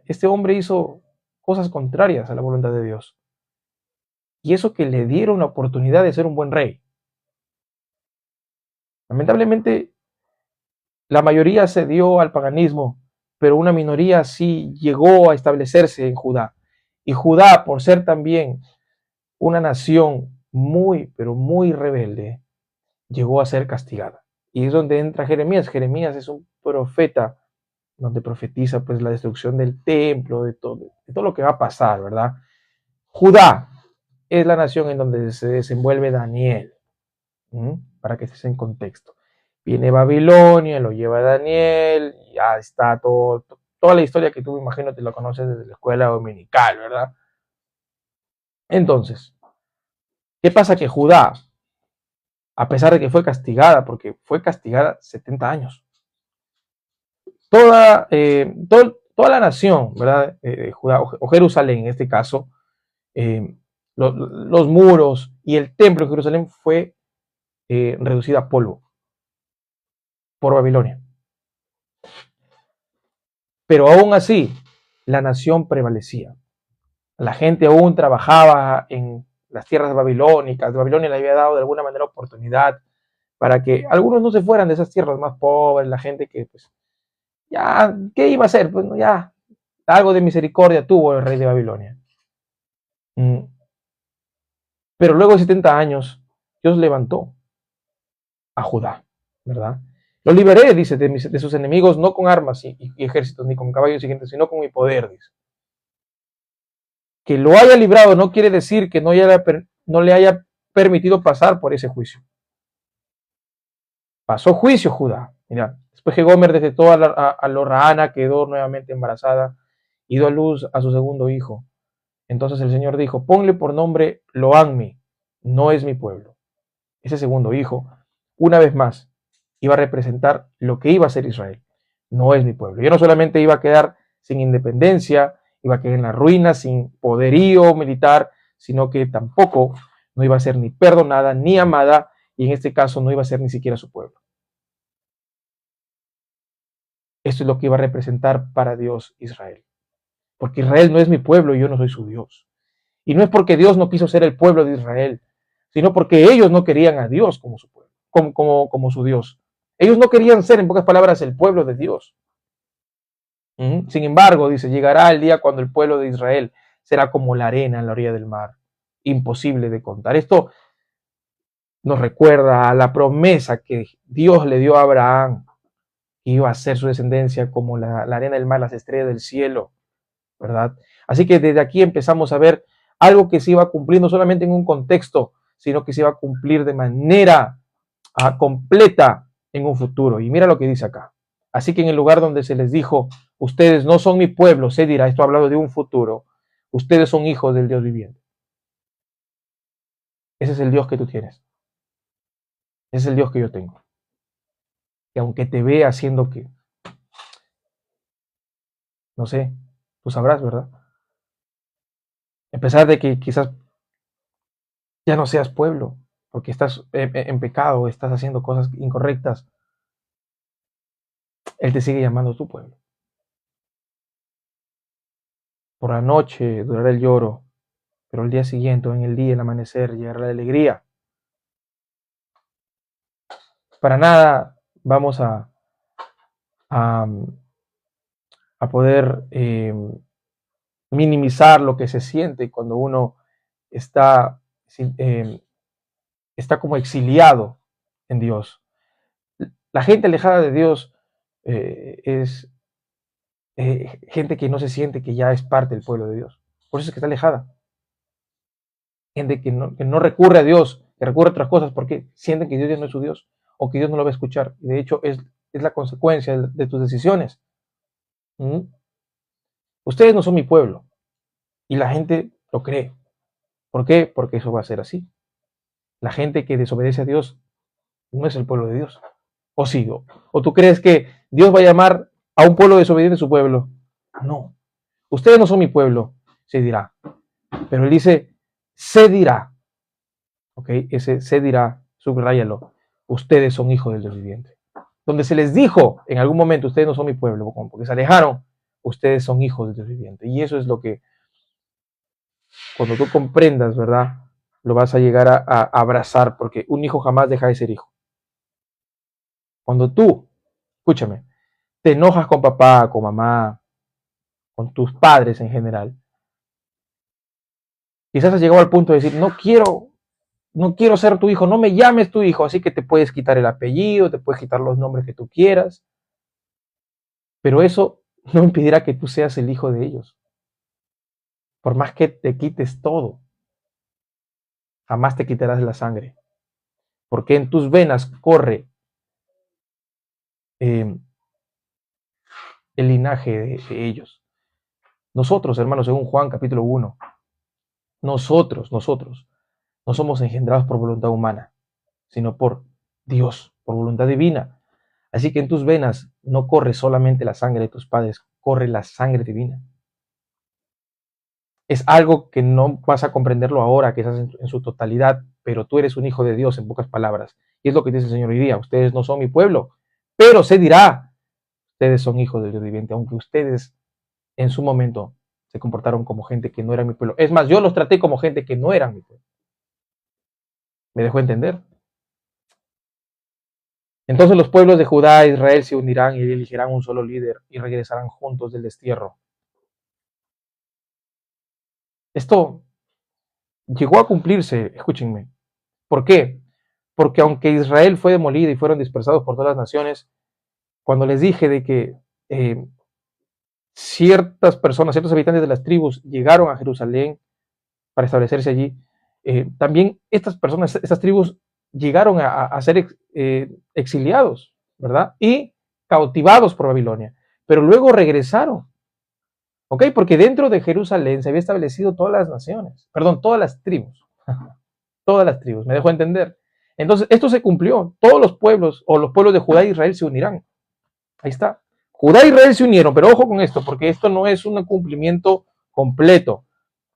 Este hombre hizo cosas contrarias a la voluntad de Dios. Y eso que le dieron la oportunidad de ser un buen rey. Lamentablemente, la mayoría se dio al paganismo, pero una minoría sí llegó a establecerse en Judá. Y Judá, por ser también una nación muy, pero muy rebelde, llegó a ser castigada. Y es donde entra Jeremías. Jeremías es un profeta donde profetiza pues la destrucción del templo, de todo lo que va a pasar, ¿verdad? Judá es la nación en donde se desenvuelve Daniel. Para que estés en contexto. Viene Babilonia, lo lleva Daniel, ya está toda la historia que tú me imagino te la conoces desde la escuela dominical, ¿verdad? Entonces, ¿qué pasa? Que Judá, a pesar de que fue castigada, porque fue castigada 70 años, toda la nación, ¿verdad? Judá o Jerusalén en este caso, los muros y el templo de Jerusalén fue reducida a polvo por Babilonia. Pero aún así, la nación prevalecía. La gente aún trabajaba en las tierras babilónicas. Babilonia le había dado de alguna manera oportunidad para que algunos no se fueran de esas tierras más pobres, la gente que pues ya, ¿qué iba a hacer? Pues ya, algo de misericordia tuvo el rey de Babilonia. Pero luego de 70 años, Dios levantó a Judá, ¿verdad? Lo liberé, dice, de sus enemigos, no con armas y ejércitos, ni con caballos y gente, sino con mi poder, dice. Que lo haya librado no quiere decir que no le haya permitido pasar por ese juicio. Pasó juicio Judá. Mira, después que Gomer destetó a Lorraana, quedó nuevamente embarazada y dio a luz a su segundo hijo. Entonces el Señor dijo, ponle por nombre Loammi, no es mi pueblo. Ese segundo hijo, una vez más, iba a representar lo que iba a ser Israel. No es mi pueblo. Yo no solamente iba a quedar sin independencia, iba a quedar en la ruina, sin poderío militar, sino que tampoco no iba a ser ni perdonada ni amada, y en este caso no iba a ser ni siquiera su pueblo. Esto es lo que iba a representar para Dios Israel. Porque Israel no es mi pueblo y yo no soy su Dios. Y no es porque Dios no quiso ser el pueblo de Israel, sino porque ellos no querían a Dios como su pueblo, como su Dios. Ellos no querían ser, en pocas palabras, el pueblo de Dios. Sin embargo, dice, llegará el día cuando el pueblo de Israel será como la arena en la orilla del mar, imposible de contar. Esto nos recuerda a la promesa que Dios le dio a Abraham, que iba a ser su descendencia como la arena del mar, las estrellas del cielo, ¿verdad? Así que desde aquí empezamos a ver algo que se iba cumpliendo solamente en un contexto, sino que se iba a cumplir de manera completa en un futuro. Y mira lo que dice acá. Así que en el lugar donde se les dijo, ustedes no son mi pueblo, se dirá, esto hablado de un futuro, ustedes son hijos del Dios viviente. Ese es el Dios que tú tienes. Ese es el Dios que yo tengo. Que aunque te vea haciendo que, no sé, tú sabrás, ¿verdad? A pesar de que quizás ya no seas pueblo, porque estás en pecado, estás haciendo cosas incorrectas, Él te sigue llamando tu pueblo. Por la noche durará el lloro, pero el día siguiente, en el día, el amanecer, llegará la alegría. Para nada vamos a, a poder minimizar lo que se siente cuando uno está, está como exiliado en Dios. La gente alejada de Dios es gente que no se siente que ya es parte del pueblo de Dios. Por eso es que está alejada. Gente que no recurre a Dios, que recurre a otras cosas porque sienten que Dios ya no es su Dios o que Dios no lo va a escuchar. Y de hecho es la consecuencia de tus decisiones. ¿Mm? Ustedes no son mi pueblo. Y la gente lo cree. ¿Por qué? Porque eso va a ser así. La gente que desobedece a Dios no es el pueblo de Dios. ¿O sí? ¿O tú crees que Dios va a llamar a un pueblo desobediente su pueblo? No. Ustedes no son mi pueblo, se dirá. Pero él dice, se dirá. ¿Ok? Ese se dirá, subráyalo. Ustedes son hijos del Dios viviente. Donde se les dijo en algún momento, ustedes no son mi pueblo, porque se alejaron, ustedes son hijos del Dios viviente. Y eso es lo que, cuando tú comprendas, ¿verdad? Lo vas a llegar a abrazar, porque un hijo jamás deja de ser hijo. Cuando tú, escúchame, te enojas con papá, con mamá, con tus padres en general, quizás has llegado al punto de decir, no quiero ser tu hijo, no me llames tu hijo, así que te puedes quitar el apellido, te puedes quitar los nombres que tú quieras, pero eso no impedirá que tú seas el hijo de ellos, por más que te quites todo. jamás te quitarás la sangre, porque en tus venas corre eh, el linaje de ellos. Nosotros, hermanos, según Juan capítulo 1, nosotros no somos engendrados por voluntad humana, sino por Dios, por voluntad divina. Así que en tus venas no corre solamente la sangre de tus padres, corre la sangre divina. Es algo que no vas a comprenderlo ahora, quizás en su totalidad, pero tú eres un hijo de Dios, en pocas palabras. Y es lo que dice el Señor hoy día: ustedes no son mi pueblo, pero se dirá, ustedes son hijos del Dios viviente, aunque ustedes en su momento se comportaron como gente que no era mi pueblo. Es más, yo los traté como gente que no eran mi pueblo. ¿Me dejó entender? Entonces los pueblos de Judá e Israel se unirán y elegirán un solo líder y regresarán juntos del destierro. Esto llegó a cumplirse, escúchenme. ¿Por qué? Porque aunque Israel fue demolida y fueron dispersados por todas las naciones, cuando les dije de que eh, ciertas personas, ciertos habitantes de las tribus llegaron a Jerusalén para establecerse allí, también estas personas, estas tribus llegaron a ser exiliados, ¿verdad? Y cautivados por Babilonia, pero luego regresaron, ¿ok? Porque dentro de Jerusalén se había establecido todas las naciones, perdón, todas las tribus, todas las tribus, ¿me dejó entender? Entonces, esto se cumplió, todos los pueblos, o los pueblos de Judá e Israel se unirán. Ahí está. Judá e Israel se unieron, pero ojo con esto, porque esto no es un cumplimiento completo.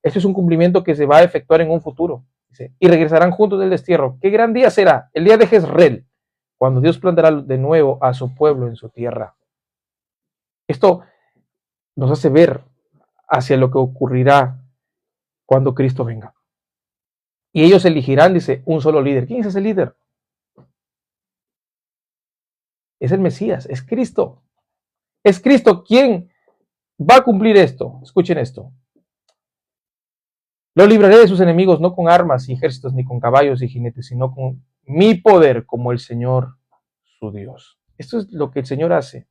Esto es un cumplimiento que se va a efectuar en un futuro. Dice, y regresarán juntos del destierro. ¿Qué gran día será? El día de Jezreel, cuando Dios plantará de nuevo a su pueblo en su tierra. Esto nos hace ver hacia lo que ocurrirá cuando Cristo venga. Y ellos elegirán, dice, un solo líder. ¿Quién es ese líder? Es el Mesías, es Cristo. Es Cristo quien va a cumplir esto. Escuchen esto. Lo libraré de sus enemigos, no con armas y ejércitos, ni con caballos y jinetes, sino con mi poder como el Señor su Dios. Esto es lo que el Señor hace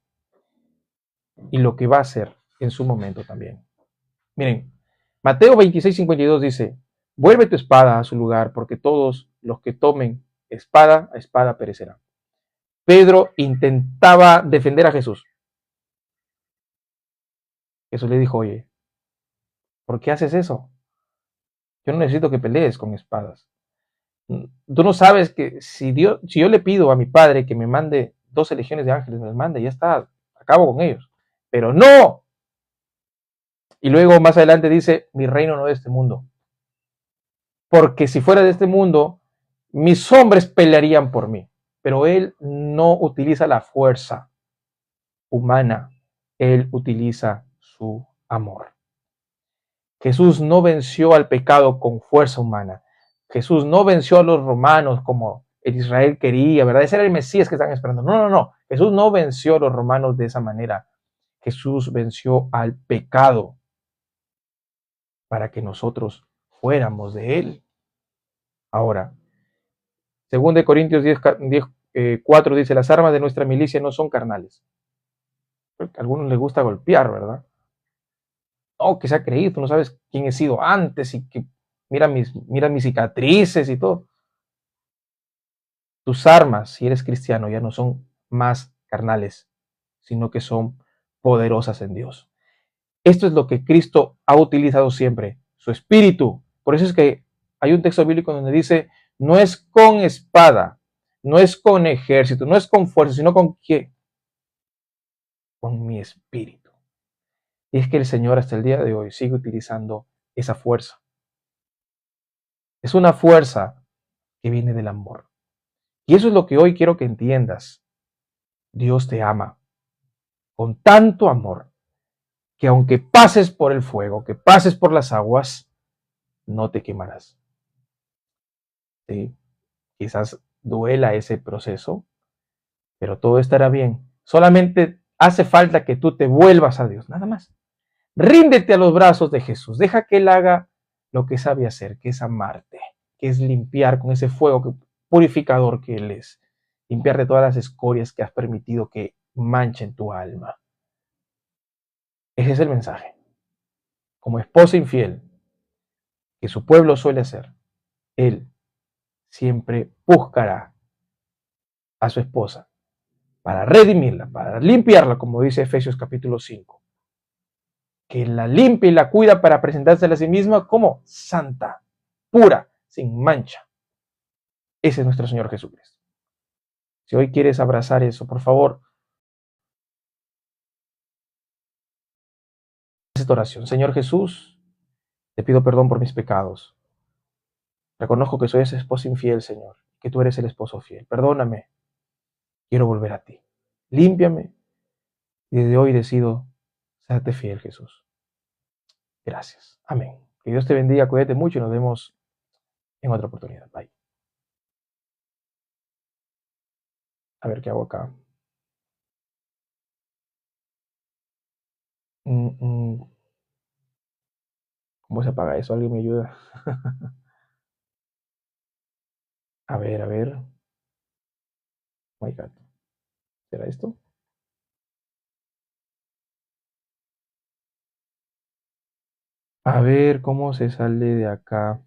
y lo que va a hacer en su momento también. Miren, Mateo 26:52 dice, vuelve tu espada a su lugar, porque todos los que tomen espada a espada perecerán. Pedro intentaba defender a Jesús. Jesús le dijo, oye, ¿por qué haces eso? Yo no necesito que pelees con espadas. Tú no sabes que si yo le pido a mi padre que me mande 12 legiones de ángeles, me los mande, ya está, acabo con ellos. Pero no. Y luego más adelante dice, mi reino no es de este mundo. Porque si fuera de este mundo, mis hombres pelearían por mí. Pero él no utiliza la fuerza humana, él utiliza su amor. Jesús no venció al pecado con fuerza humana. Jesús no venció a los romanos como el Israel quería, ¿verdad? Ese era el Mesías que estaban esperando. No. Jesús no venció a los romanos de esa manera. Jesús venció al pecado para que nosotros fuéramos de él. Ahora, 2 Corintios 4 dice, las armas de nuestra milicia no son carnales. A algunos les gusta golpear, ¿verdad? No, que se ha creído, tú no sabes quién he sido antes y que mira mis cicatrices y todo. Tus armas, si eres cristiano, ya no son más carnales, sino que son poderosas en Dios. Esto es lo que Cristo ha utilizado siempre, su espíritu. Por eso es que hay un texto bíblico donde dice, no es con espada, no es con ejército, no es con fuerza, sino con ¿qué? Con mi espíritu. Y es que el Señor hasta el día de hoy sigue utilizando esa fuerza. Es una fuerza que viene del amor. Y eso es lo que hoy quiero que entiendas. Dios te ama con tanto amor que aunque pases por el fuego, que pases por las aguas, no te quemarás. ¿Sí? Quizás duela ese proceso, pero todo estará bien. Solamente hace falta que tú te vuelvas a Dios, nada más. Ríndete a los brazos de Jesús. Deja que Él haga lo que sabe hacer, que es amarte, que es limpiar con ese fuego purificador que Él es. Limpiar de todas las escorias que has permitido que manchen tu alma. Ese es el mensaje. Como esposa infiel, que su pueblo suele hacer, él siempre buscará a su esposa para redimirla, para limpiarla, como dice Efesios capítulo 5, que la limpia y la cuida para presentársela a sí misma como santa, pura, sin mancha. Ese es nuestro Señor Jesucristo. Si hoy quieres abrazar eso, por favor, haz esta oración. Señor Jesús, te pido perdón por mis pecados. Reconozco que soy ese esposo infiel, Señor, que tú eres el esposo fiel. Perdóname, quiero volver a ti. Límpiame y desde hoy decido serte fiel, Jesús. Gracias. Amén. Que Dios te bendiga, cuídate mucho y nos vemos en otra oportunidad. Bye. A ver qué hago acá. Mm, mm, ¿Cómo se apaga eso? ¿Alguien me ayuda? A ver, a ver. Oh my God. ¿Será esto? A ver cómo se sale de acá.